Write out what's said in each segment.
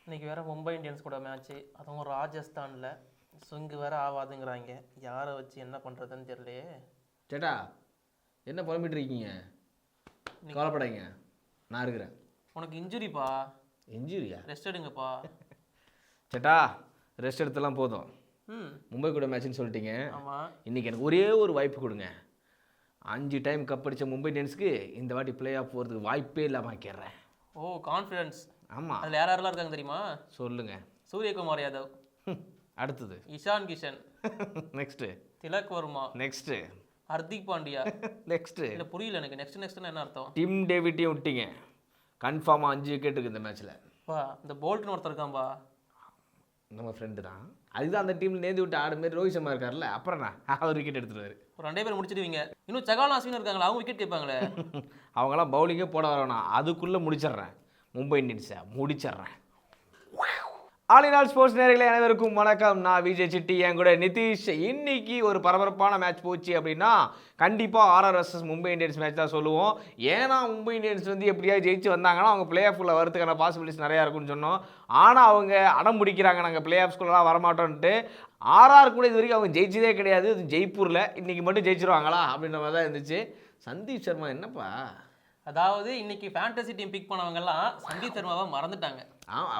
இன்னைக்கு வேற மும்பை இந்தியன்ஸ் கூட மேட்ச்சு, அதுவும் ராஜஸ்தானில். ஸ்விங்கு வேற ஆகாதுங்கிறாங்க. யாரை வச்சு என்ன பண்ணுறதுன்னு தெரியலையே. சேட்டா என்ன புலம்பிட்டு இருக்கீங்க? கவலைப்படாதீங்க, நான் இருக்கிறேன். உனக்கு இன்ஜுரிப்பா. இன்ஜுரியா? ரெஸ்ட் எடுங்கப்பா. சேட்டா ரெஸ்ட் எடுத்தெல்லாம் போதும். மும்பை கூட மேட்ச்னு சொல்லிட்டீங்க. ஆமாம், இன்றைக்கி எனக்கு ஒரே ஒரு வாய்ப்பு கொடுங்க. 5 டைம் கப் அடித்த மும்பை இந்தியன்ஸுக்கு இந்த வாட்டி பிளே ஆஃப் போகிறதுக்கு வாய்ப்பே இல்லாமல் ஆக்கிடுறேன். ஓ கான்ஃபிடன்ஸ். ஆமாம், அதில் யாரெல்லாம் இருக்காங்க தெரியுமா? சொல்லுங்கள். சூரியகுமார் யாதவ், அடுத்தது Ishan Kishan, next Tilak Varma, next Hardik Pandya. Next இல்லை புரியல எனக்கு. நெக்ஸ்ட்னா என்ன அர்த்தம்? டிம் டேவிட்டையும் விட்டீங்க. கன்ஃபார்மாக 5 விக்கெட் இருக்குது இந்த மேட்ச்சில். பா இந்த போல்ட்னு ஒருத்தர் இருக்கான்பா. நம்ம ஃப்ரெண்டு தான். அதுதான் அந்த டீமில் நேர்ந்து விட்டு ஆடு மாரி ரோஹித் சர்மா இருக்கார்ல, அப்புறம் அவர் விக்கெட் எடுத்துருவாரு. ஒரு 2 பேர் முடிச்சிடுவீங்க. இன்னும் சகால் அஸ்வின் இருக்காங்களா, அவங்க விக்கெட் கேட்பாங்களே. அவங்களாம் பவுலிங்கே போட வரணும். அதுக்குள்ளே முடிச்சிட்றேன், மும்பை இந்தியன்ஸை முடிச்சிட்றேன். ஆல் இன் ஆல் ஸ்போர்ட்ஸ் நேயர்களே அனைவருக்கும் வணக்கம். நான் விஜய் சிட்டி, என் கூட நிதிஷ். இன்னைக்கு ஒரு பரபரப்பான மேட்ச் போச்சு அப்படின்னா கண்டிப்பாக RR versus Mumbai Indians match தான் சொல்லுவோம். ஏன்னா மும்பை இந்தியன்ஸ் வந்து எப்படியாவது ஜெயிச்சு வந்தாங்கன்னா அவங்க பிளே ஆஃப்ல வரதுக்கான பாசிபிலிட்டிஸ் நிறையா இருக்குன்னு சொன்னோம். ஆனால் அவங்க அடம் பிடிக்கிறாங்க, நாங்கள் பிளே ஆஃப்ஸ்குள்ளலாம் வரமாட்டோன்ட்டு. ஆர்ஆர் கூட இது வரைக்கும் அவங்க ஜெயிச்சதே கிடையாது. இது ஜெய்ப்பூரில் இன்னைக்கு மட்டும் ஜெயிச்சிருவாங்களா அப்படின்ற மாதிரி தான் இருந்துச்சு. சந்தீப் சர்மா என்னப்பா, அதாவது இன்னைக்கு ஃபேண்டசி டீம் பிக் பண்ணவங்க எல்லாம் சந்தீப் சர்மாவை மறந்துட்டாங்க.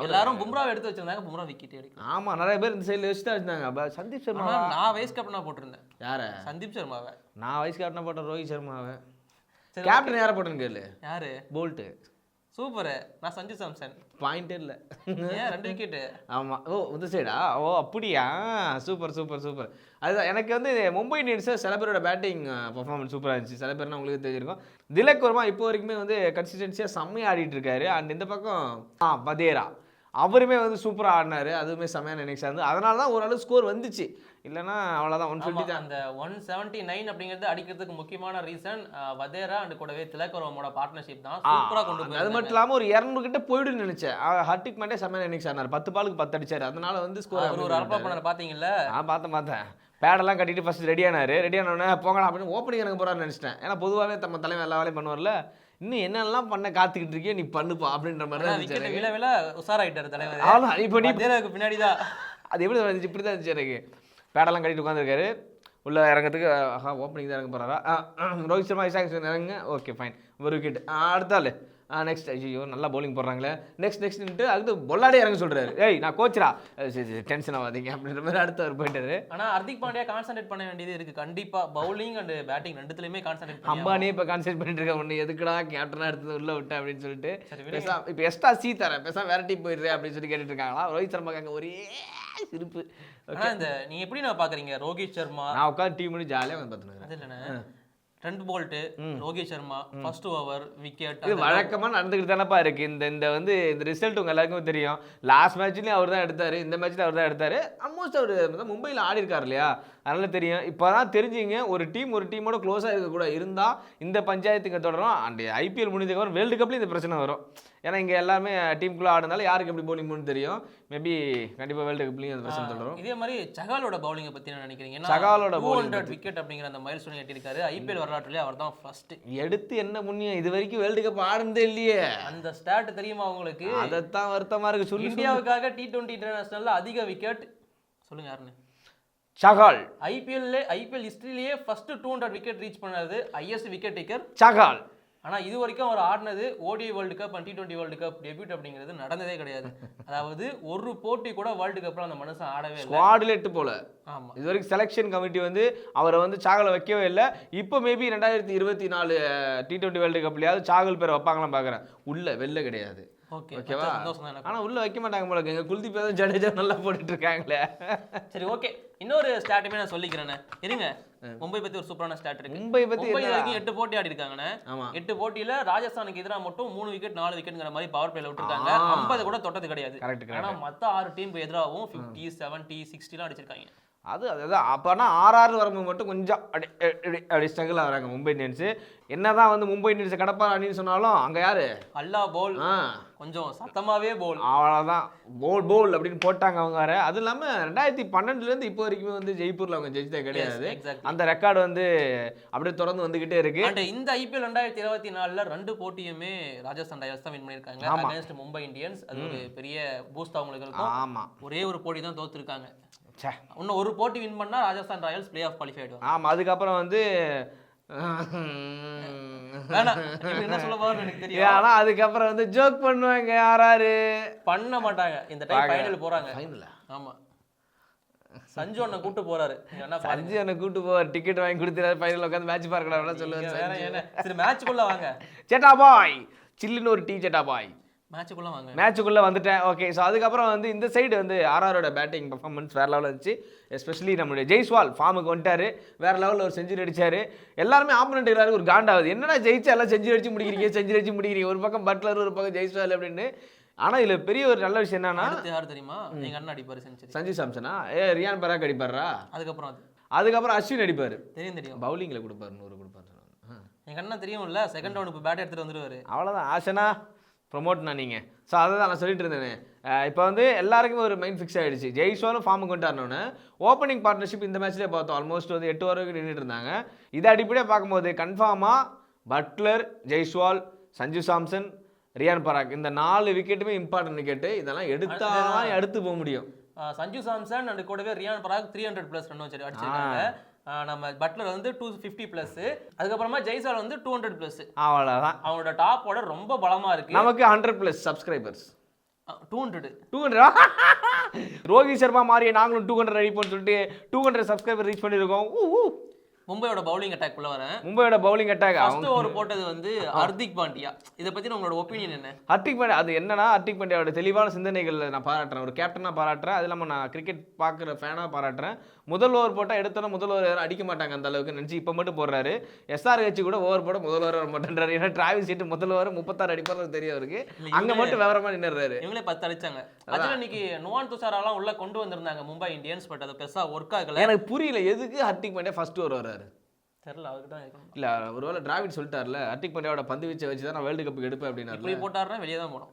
எல்லாரும் பும்ராவை எடுத்து வச்சிருந்தாங்க. பும்ரா விக்கெட் எடுக்கும். ஆமாம், நிறைய பேர் இந்த சைடில் வச்சு தான் இருந்தாங்க. சந்தீப் சர்மா நான் வைஸ் கேப்டனா போட்டிருந்தேன். யாரை? சந்தீப் சர்மாவை. நான் வைஸ் கேப்டனா போட்டேன் ரோஹித் சர்மாவை. கேப்டன் யாரை போட்டேன்னு கேளு. யாரு? போல்ட்டு. சூப்பரு. நான் சஞ்சு சாம்சன். பாயிண்டே இல்லை. ஏன் 2 விக்கெட்டு? ஆமாம். ஓ இந்த சைடா? ஓ அப்படியா? Super super super. அதுதான் எனக்கு வந்து மும்பை இந்தியன்ஸை சில பேரோட பேட்டிங் பர்ஃபார்மன்ஸ் சூப்பராக இருந்துச்சு. சில பேர்னா உங்களுக்கு தெரிஞ்சிருக்கும். திலக் வர்மா இப்போ வரைக்குமே வந்து கன்சிஸ்டன்சியாக செம்மையாக ஆடிட்டு இருக்காரு. அண்ட் இந்த பக்கம் வதேரா அவருமே வந்து சூப்பராக ஆடினார். அதுவுமே செம்மையான இன்னிங்ஸாக இருந்து, அதனால தான் ஓரளவு ஸ்கோர் வந்துச்சு. இல்லைன்னா அவ்வளோதான் 150 தான். அந்த 179 அப்படிங்கிறது அடிக்கிறதுக்கு முக்கியமான ரீசன் வதேரா அண்ட் கூடவே திலக் வர்மாவோட பார்ட்னர்ஷிப் தான். சூப்பராக கொண்டு போய். அது மட்டும் இல்லாமல் ஒரு 200 கிட்ட போயிடுன்னு நினைச்சேன். ஹர்திக் பாண்டியா செம்மையான இன்னிங்ஸ் ஆனார். 10 பாலுக்கு 10 அடிச்சார். அதனால வந்து ஸ்கோர் ஒரு அரப்பா பண்ணார். பார்த்தீங்களா? பார்த்தேன். பேடெல்லாம் கட்டிட்டு ஃபர்ஸ்ட் ரெடியானார். ரெடியானோடனே போகலாம் அப்படின்னு ஓப்பனிங் எனக்கு போகிறான்னு நினச்சிட்டேன். ஏன்னா பொதுவாகவே நம்ம தலைமை எல்லா வேலையும் பண்ணுவார்ல. இன்னும் என்னெல்லாம் பண்ண காத்துக்கிட்டு இருக்கே, நீ பண்ணுப்பா அப்படின்ற மாதிரி தான் விக்கெட் விழ விழ உஷாராயிட்டார் தலைவர். அவ்வளோ இப்போ நீ பின்னாடி தான் அது எப்படி இருந்துச்சு? இப்படி தான் இருந்துச்சு எனக்கு. பேடெல்லாம் கட்டிட்டு உட்காந்துருக்காரு. உள்ளே இறங்கிறதுக்கு ஓப்பனிங் தான் இறங்க போகிறாரா? ரோஹித் சர்மா இஷான் இறங்க. ஓகே ஃபைன், ஒரு விக்கெட். அடுத்தாள் நெக்ஸ்ட். ஐயோ நல்லா பவுலிங் போடுறாங்களே, நெக்ஸ்ட்டு அடுத்து பொல்லாடே இறங்க சொல்கிறாரு. ஏய் நான் கோச்சரா, சரி டென்ஷன் ஆகாதீங்க அப்படின்ற மாதிரி அடுத்து அவர் போயிட்டாரு. ஆனால் ஹர்திக் பாண்டியா கான்சன்ட்ரேட் பண்ண வேண்டியது இருக்குது கண்டிப்பாக. பவுலிங் அண்ட் பேட்டிங் ரெண்டுத்துலையுமே கான்சன்ட்ரேட் பண்ணி. அம்பானியே இப்போ கான்சன்ட்ரேட் பண்ணிட்டு இருக்க. ஒன்று எதுக்குடா கேப்டனாக எடுத்தது உள்ளே விட்டு அப்படின்னு சொல்லிட்டு இப்போ எக்ஸ்ட்ரா தரேன், பேசா வேற டீம் போயிடுறேன் அப்படின்னு சொல்லி கேட்டுட்டு இருக்காங்களா. ரோஹித் சர்மா அங்கே ஒரே சிரிப்பு. இந்த நீங்கள் எப்படி நான் பார்க்குறீங்க? ரோஹித் சர்மா நான் உட்காந்து டீம் பண்ணி ஜாலியாக வந்து பார்த்துருக்கேன். அது இல்லைண்ணே, trend bolt, Rohit Sharma first over wicket. இது வழக்கமாக நடந்துக்கிட்டு தானப்பா இருக்குது. இந்த ரிசல்ட் உங்கள் எல்லாருக்குமே தெரியும். லாஸ்ட் மேட்ச்லேயும் அவர் தான் எடுத்தார், இந்த மேட்ச்லேயும் அவர் தான் எடுத்தார். ஆல்மோஸ்ட் அவர் மும்பையில் ஆடி இருக்கார் இல்லையா, அதனால தெரியும். இப்போ தான் தெரிஞ்சுங்க, ஒரு டீமோட க்ளோஸாக இருக்கக்கூடாது. இருந்தால் இந்த பஞ்சாயத்துக்கு தொடரும். அண்ட் ஐபிஎல் முடிஞ்சதுக்கப்புறம் வேர்ல்டு கப்லேயும் இந்த பிரச்சனை வரும். ஏன்னா இங்கே எல்லாமே டீமுக்குள்ளே ஆடுனால யாருக்கு எப்படி பவுலிங் பண்ணு தெரியும். மேபி கண்டிப்பாக வேர்ல்டு கப்லேயும் அந்த பிரச்சனை தொடரும். இதே மாதிரி சகாலோட பவுலிங்கை பற்றி என்ன நினைக்கிறீங்க? சகாலோட 200 விக்கெட் அப்படிங்கிற அந்த மைல் ஸ்டோன் எட்டிருக்காரு. ஐபிஎல் வரலாற்றுலேயே அவர் தான் ஃபர்ஸ்ட். எடுத்து என்ன புண்ணியம், இது வரைக்கும் வேர்ல்டு கப் ஆடுனதே இல்லையே. அந்த ஸ்டாட் தெரியுமா உங்களுக்கு? அதைத்தான் வருத்தமாக இருக்குது. சொல்லி இந்தியாவுக்காக T20 இன்டர்நேஷனலில் அதிக விக்கெட் சொல்லுங்க யாருன்னு? சகால். ஐபிஎல் ஹிஸ்டரியிலேயே ஃபர்ஸ்ட் 200 விக்கெட் ரீச் பண்ணது ஹையஸ்ட் விக்கெட் டேக்கர் சகால். ஆனால் இது வரைக்கும் அவர் ஆடினது ODI world cup and T20 world cup debut அப்படிங்கிறது நடந்ததே கிடையாது. அதாவது ஒரு போட்டி கூட வேர்ல்டு கப்பில் அந்த மனுஷன் ஆடவே இல்லை. ஸ்குவாடில் 8 போல. ஆமாம், இது வரைக்கும் செலெக்ஷன் கமிட்டி வந்து அவரை வந்து சாகலை வைக்கவே இல்லை. இப்போ மேபி 2024 T20 வேர்ல்டு கப்லையாவது சாகல் பேரை வைப்பாங்களாம் பார்க்குறேன். உள்ள வெளில கிடையாது. ஓகேவா? ஆனால் உள்ள வைக்க மாட்டாங்க போல. எங்கள் குல்தீப் யாதவ் ஜடேஜா நல்லா போட்டுட்டு இருக்காங்களே. சரி ஓகே, இன்னொரு ஸ்டாட்டுமே நான் சொல்லிக்கிறேன். இருங்க, மும்பை பத்தி ஒரு சூப்பரான ஸ்டாட் இருக்கு. மும்பை வரைக்கும் 8 போட்டி ஆடி இருக்காங்கண்ணே. 8 போட்டியில ராஜஸ்தானுக்கு எதிராக மட்டும் 3 விக்கெட் 4 விக்கெட்ங்கிற மாதிரி பவர் பிளேல விட்டுருக்காங்க. 50 கூட தொட்டது கிடையாது. ஆனா மத்த 6 டீமுக்கு எதிராகவும் 50, 70, 60 எல்லாம் அடிச்சிருக்காங்க. அதுதான் அப்போனா ஆர்ஆர் வரும்போது மட்டும் கொஞ்சம் அப்படி ஸ்ட்ரகிள் ஆகிறாங்க மும்பை இந்தியன்ஸு. என்னதான் வந்து மும்பை இந்தியன்ஸ் கடப்பார் அப்படின்னு சொன்னாலும் அங்கே யாரு அல்லா போல் கொஞ்சம் சத்தமாவே போல், அவ்வளோதான் போல் அப்படின்னு போட்டாங்க அவங்க வேற. அது இல்லாமல் 2012 இப்போ வரைக்குமே வந்து ஜெய்ப்பூரில் அவங்க ஜெயிச்சதே கிடையாது. அந்த ரெக்கார்டு வந்து அப்படியே தொடர்ந்து வந்துகிட்டே இருக்கு. அண்ட் இந்த ஐபிஎல் 2024 2 போட்டியுமே ராஜஸ்தான் ராயல்ஸ் தான் வின் பண்ணியிருக்காங்க அகைன்ஸ்ட் மும்பை இந்தியன்ஸ். அது ஒரு பெரிய பூஸ்ட் அவங்களுக்கு இருக்கும். ஆமாம், ஒரே ஒரு போட்டி தான் தோத்துருக்காங்க. இன்னும் ஒரு போட்டி வின் பண்ணா Rajasthan Royals play off qualify ஆயிடுவாங்க. ஆமாம், அதுக்கப்புறம் வந்து என்ன சொல்ல போறேன்னு எனக்கு தெரியும். ஆனா அதுக்கப்புறம் வந்து ஜோக் பண்ணுவாங்க யாராரு பண்ண மாட்டாங்க. இந்த டைம் ஃபைனல் போறாங்க. ஆமா, சஞ்சு அண்ணன் கூட்டு போறாரு. சஞ்சு அண்ணன் கூட்டு போவார், டிக்கெட் வாங்கி கொடுத்துறாரு, ஃபைனல் உட்காந்து மேட்ச் பார்க்கலாம் சொல்லுவாரு. சரி மேட்சுக்குள்ள வாங்க சேட்டா பாய், சில்லுன்னு ஒரு டீ சேட்டா பாய், மேட்சுக்குள்ள வாங்க. மேட்சுக்குள்ளே வந்துட்டேன். ஓகே, ஸோ அதுக்கப்புறம் வந்து இந்த சைடு வந்து ஆர்ஆரோட பேட்டிங் பர்ஃபார்மன்ஸ் வேறு லெவலில் இருந்துச்சு. எஸ்பெஷலி நம்மளுடைய ஜெய்ஸ்வால் ஃபார்முக்கு வந்துட்டார், வேறு லெவலில் ஒரு செஞ்சுரி அடித்தார். எல்லாருமே ஆப்போனண்ட் எல்லாருக்கும் ஒரு காண்டாகுது, என்னடா ஜெயிச்சா எல்லாம் செஞ்சுரி அடிச்சு முடிக்கிறீங்க, ஒரு பக்கம் பட்லர் ஒரு பக்கம் ஜெய்ஸ்வால் அப்படின்னு. ஆனால் இதில் பெரிய ஒரு நல்ல விஷயம் என்னன்னா, யார் தெரியுமா, எங்கள் அண்ணன் அடிப்பார் செஞ்சுரி, சஞ்சு சாம்சனா. ரியான் பராக் அடிப்பாரா, அதுக்கப்புறம் அஸ்வின் அடிப்பார், தெரியும் பவுலிங்கில் கொடுப்பாரு, 100 கொடுப்பாரு. எங்கள் அண்ணன் தெரியும்ல, செகண்ட் ரவுண்டுக்கு பேட் எடுத்துகிட்டு வந்துடுவார். அவ்வளோதான் ஆசனா ப்ரொமோட்னா நீங்கள். ஸோ அதை தான் நான் சொல்லிட்டு இருந்தேன். இப்போ வந்து எல்லாருக்குமே ஒரு மைண்ட் ஃபிக்ஸ் ஆகிடுச்சு, ஜெய்ஸ்வாலும் ஃபார்முக்கு வந்துட்டாருன்னு. ஓப்பனிங் பார்ட்னர்ஷிப் இந்த மேட்ச்லேயே பார்த்தோம், ஆல்மோஸ்ட் வந்து 8 ஓவருக்கு நின்றுட்டு இருந்தாங்க. இதை அடிப்படையாக பார்க்கும்போது கன்ஃபார்மாக பட்லர், ஜெய்ஸ்வால், சஞ்சு சாம்சன், ரியான் பராக் இந்த 4 விக்கெட்டுமே இம்பார்ட்டன்ட் விக்கெட்டு. இதெல்லாம் எடுத்தால் எடுத்து போக முடியும். சஞ்சு சாம்சன் அண்ட் கூடவே ரியான் பராக் 300+ ரன் அடிச்சிருக்காங்க. நம்ம பட்லர் வந்து 250+, அதுக்கப்புறமா ஜெய்ஸ்வால் வந்து 200+. அவ்வளோதான், அவனோட டாப் ஆர்டர் ரொம்ப பலமா இருக்கு. நமக்கு 100+ சப்ஸ்கிரைபர்ஸ், 200 ரோஹித் சர்மா மாதிரியே நாங்களும் 200 அடிப்போம்னு சொல்லிட்டு 200 சப்ஸ்கிரைபர் ரீச் பண்ணியிருக்கோம். மும்பையோட பவுலிங் அட்டாக் குள்ள வரேன். மும்பையோட பவுலிங் அட்டாக் ஃபர்ஸ்ட் ஓவர் போட்டது வந்து ஹர்திக் பாண்டியா. இத பத்தி உங்களோட ஒபினியன் என்ன? ஹர்திக் பாண்டியா அது என்னன்னா, ஹர்திக் பாண்டியாவோட தெளிவான சிந்தனைகள் நான் பாராட்டுறேன், ஒரு கேப்டனா பாராட்டுறேன், அது இல்லாமல் நான் கிரிக்கெட் பார்க்குற ஃபேனாக பாராட்டுறேன். முதல் ஓவர் போட்டால் எடுத்தோன்னா முதல் ஓவர் யாரும் அடிக்க மாட்டாங்க அந்த அளவுக்கு நினச்சி இப்போ மட்டும் போடுறாரு. SRH கூட ஓவர் போட முதல் ஓவர் வர மாட்டேன்றாரு. ஏன்னா டிராவிஸ் சீட்டு முதல் ஓவர் 36 அடிப்பாரு தெரியும் அவருக்கு, அங்கே மட்டும் விவரமா நின்றுறாரு. இவங்களே 10 அடிச்சாங்க. அதில் இன்னைக்கு நுவான் துஷாராலாம் உள்ள கொண்டு வந்திருந்தாங்க மும்பை இந்தியன்ஸ், பட் அது பெருசாக ஒர்க் ஆகல. எனக்கு புரியல எதுக்கு ஹர்திக் பாண்டியா ஃபர்ஸ்ட் ஓவர் வர்றாரு தெரியல. அவருக்கு தான் இருக்கணும். இல்லை ஒருவேளை டிராவிட் சொல்லிட்டார்ல, ஹர்திக் பாண்டியாவோட பந்து வீச்சை வச்சு தான் நான் வேர்ல்டு கப்புக்கு எடுப்பேன் அப்படின்னா. இப்படி போட்டாருன்னா வெளியே தான் போனோம்.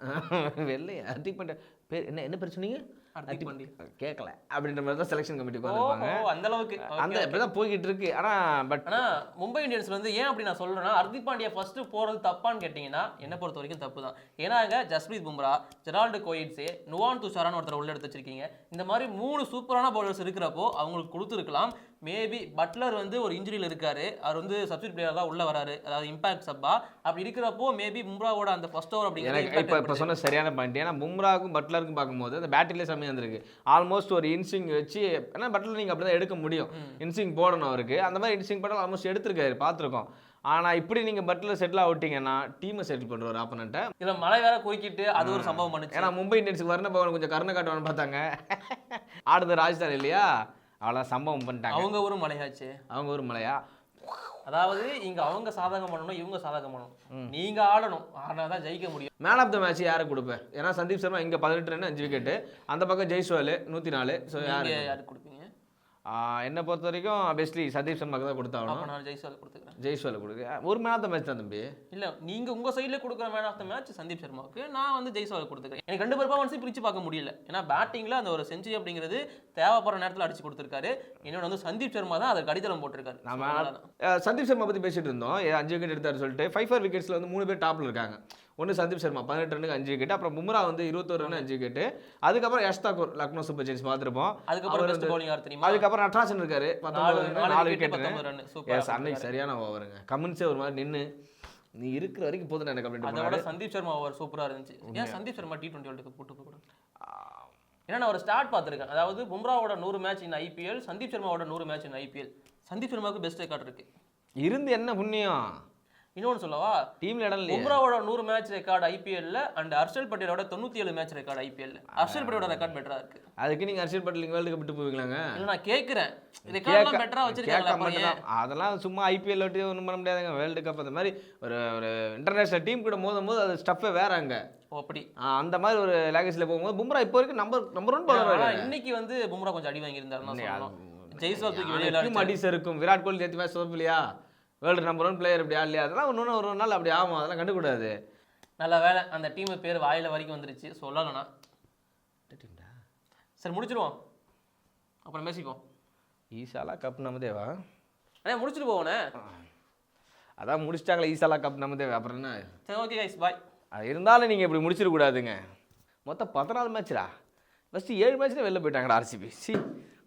வெளியே ஹர்திக் பாண்டியா பேர் என்ன பேர் சொன்னீங்க? ஹர்திக் பாண்டியா கேட்கல அப்படின்ற மாதிரி தான் செலெக்ஷன் கமிட்டி உட்காந்துருப்பாங்க. அந்த அளவுக்கு அந்த இப்படி தான் போய்கிட்டு இருக்கு. ஆனால் மும்பை இந்தியன்ஸ்ல வந்து ஏன் அப்படி நான் சொல்றேன்னா, ஹர்திக் பாண்டியா ஃபர்ஸ்ட் போறது தப்பான்னு கேட்டீங்கன்னா என்ன பொறுத்த வரைக்கும் தப்பு தான். ஏன்னா ஜஸ்பிரீத் பும்ரா, ஜெரால்டு கோயிட்ஸே, நுவான் துஷாரான்னு ஒருத்தர் உள்ள எடுத்து வச்சிருக்கீங்க. இந்த மாதிரி 3 சூப்பரான பவுலர்ஸ் இருக்கிறப்போ அவங்களுக்கு கொடுத்துருக்கலாம். மேபி பட்லர் வந்து ஒரு இன்ஜுரியில் இருக்காரு, அவர் வந்து சப்ஸ்டிட் பிளேயர் தான் உள்ள வராரு, அதாவது இம்பாக்ட் சப்பா. அப்படி இருக்கிறப்போ மேபி பும்ராவோட அந்த ஃபர்ஸ்ட் ஓவர் அப்படிங்கிறது இப்போ சொன்ன சரியான பாயிண்ட். ஏன்னா பும்ராவுக்கும் பட்லருக்கும் பார்க்கும்போது அந்த பேட்டிலே செம்மையாக இருந்திருக்கு. ஆல்மோஸ்ட் ஒரு இன்ஸ்விங் வச்சு, ஏன்னா பட்லர் நீங்கள் அப்படி தான் எடுக்க முடியும், இன்ஸ்விங் போடணும் அவருக்கு. அந்த மாதிரி இன்ஸ்விங் போட்டால் ஆல்மோஸ்ட் எடுத்திருக்காரு, பார்த்துருக்கோம். ஆனால் இப்படி நீங்கள் பட்லர் செட்டில் ஆகிட்டீங்கன்னா டீமை செட்டில் பண்ணுவார் ஆப்பனண்ட்டை. இதில் மழை வேற குறுக்கிட்டு அது ஒரு சம்பவம் பண்ணுச்சு. ஏன்னா மும்பை இந்தியன்ஸுக்கு வர்ண பவன் கொஞ்சம் கருணை காட்டுவான்னு பார்த்தாங்க, ஆடுது ராஜஸ்தான் இல்லையா, அவ்வளோ சம்பவம் பண்ணிட்டாங்க. அவங்க ஒரு மலையாச்சு, அவங்க ஒரு மலையா. அதாவது இங்க அவங்க சாதகம் பண்ணணும், இவங்க சாதகம் பண்ணணும், நீங்க ஆடணும், ஆனாதான் ஜெயிக்க முடியும். மேன் ஆஃப் த மேட்ச் யாரை கொடுப்பேன்? ஏன்னா சந்தீப் சர்மா இங்கே 18 ரன் 5 விக்கெட்டு, அந்த பக்கம் ஜெய்ஸ்வால் 104. ஸோ யாருக்கு கொடுப்பீங்க? என்னை பொறுத்த வரைக்கும் ஆப்வியஸ்லி சந்தீப் சர்மாக்கு தான் கொடுத்தாகணும். நான் ஜெய்ஸ்வால் கொடுத்துக்கிறேன். ஜெய்ஸ்வால் கொடுக்கு ஒரு மேன் ஆஃப் த மேட்ச் தான் தம்பி. இல்லை நீங்கள் உங்கள் சைடில் கொடுக்குற man of the match Sandeep சர்மாவுக்கு, நான் வந்து ஜெய்ஸ்வால் கொடுத்துக்கிறேன். எனக்கு 2 பெர்ஃபார்மன்ஸையும் பிரித்து பார்க்க முடியல. ஏன்னா பேட்டிங்கில் அந்த ஒரு செஞ்சுரி அப்படிங்கிறது தேவைப்படுற நேரத்தில் அடிச்சு கொடுத்துருக்காரு. என்னோட வந்து சந்தீப் சர்மா தான் அதுக்கு அடித்தளம் போட்டிருக்காரு. நம்ம சந்தீப் சர்மா பற்றி பேசிட்டு இருந்தோம், 5 விக்கெட் எடுத்தாரு சொல்லிட்டு. 5 விக்கெட்ஸில் வந்து 3 பேர் டாப்பில் இருக்காங்க. ஒன்று சந்தீப் சர்மா 18 ரனுக்கு 5 விக்கெட், அப்புறம் பும்ரா வந்து 21 ரன் 5 விக்கெட், அதுக்கப்புறம் யஷ் தாக்கூர் லக்னோ சூப்பர் ஜெயின்ஸ் பார்த்துருப்போம். அதுக்கப்புறம் நட்ராஜன் இருக்காரு 4 விக்கெட். அன்னைக்கு சரியான ஓவருங்க, கமின்ஸே ஒரு மாதிரி நின்று நீ இருக்கிற வரைக்கும் போதும் எனக்கு அப்படின்னு. அதோட சந்தீப் சர்மா ஓவர் சூப்பராக இருந்துச்சு. ஏன் Sandeep Sharma T20 world cup போட்டு போகக்கூடாது? ஏன்னா நான் ஒரு ஸ்டார்ட் பார்த்துருக்கேன், அதாவது பும்ராவோட 100 மேட்ச் இன் IPL, சந்தீப் சர்மாவோட 100 மேட்ச் இன் IPL. சந்தீப் சர்மாவுக்கு பெஸ்ட் ரெக்கார்ட் இருக்கு. இருந்து என்ன புண்ணியம்? இன்னொன்று சொல்லவா, டீம்ல இடம் இல்லையா? பும்ராவோட 100 match record IPL and Harshal பட்டேலோட 97 மேட்ச் ரெக்கார்டு IPL. ஹர்ஷல் பட்டேலோட ரெக்கார்ட் பெட்டரா இருக்கு. அதுக்கு நீங்க ஹர்ஷல் பட்டேல் வேர்ல்டு கப் விட்டு போவீங்களாங்க? இல்ல நான் கேக்குறேன், ரெக்கார்ட்லாம் பெட்டரா வச்சிருக்காங்க. அதெல்லாம் சும்மா IPL விட்டு ஒன்றும் பண்ண முடியாதுங்க. வேர்ல்டு கப் அந்த மாதிரி ஒரு இன்டர்நேஷனல் டீம் கூட மோதும்போது அது ஸ்டஃபே வேற அங்க. அப்படி அந்த மாதிரி ஒரு லேகேஜ்ல போகும்போது பும்ரா இப்போ வரைக்கும் நம்பர் 1 பவுலர். இன்னைக்கு வந்து பும்ரா கொஞ்சம் அடி வாங்கி இருந்தாரு. ஜெய்ஸ்வால் தூக்கி வெளியே டீம் அடிஸ் இருக்கும். விராட் கோலி நேற்று மேட்ச் சொதப்பில்லையா, வேர்ல்டு நம்பர் 1 பிளேயர் இப்படி ஆடலையா, அதெல்லாம் ஒன்று ஒரு நாள் அப்படி ஆகும், அதெல்லாம் கண்டுக்கூடாது. நல்ல வேலை அந்த டீம் பேர் வாயில வரைக்கும் வந்துருச்சு, சொல்லலைண்ணா. சரி முடிச்சிடுவோம், அப்புறம் பேசிப்போம். ஈசாலா கப் நம்ம தேவா? அண்ணே முடிச்சுட்டு போவோண்ணே. அதான் முடிச்சிட்டாங்களே ஈசாலா கப் நம்ம தேவை, அப்புறம் என்ன? சரி ஓகே கைஸ் பாய். அது இருந்தாலும் நீங்கள் இப்படி முடிச்சிடக்கூடாதுங்க. மொத்தம் 14 மேட்ச்ரா, ஃபஸ்ட்டு 7 மேட்ச்சில் வெளில போயிட்டாங்கடா ஆர்சிபி. சி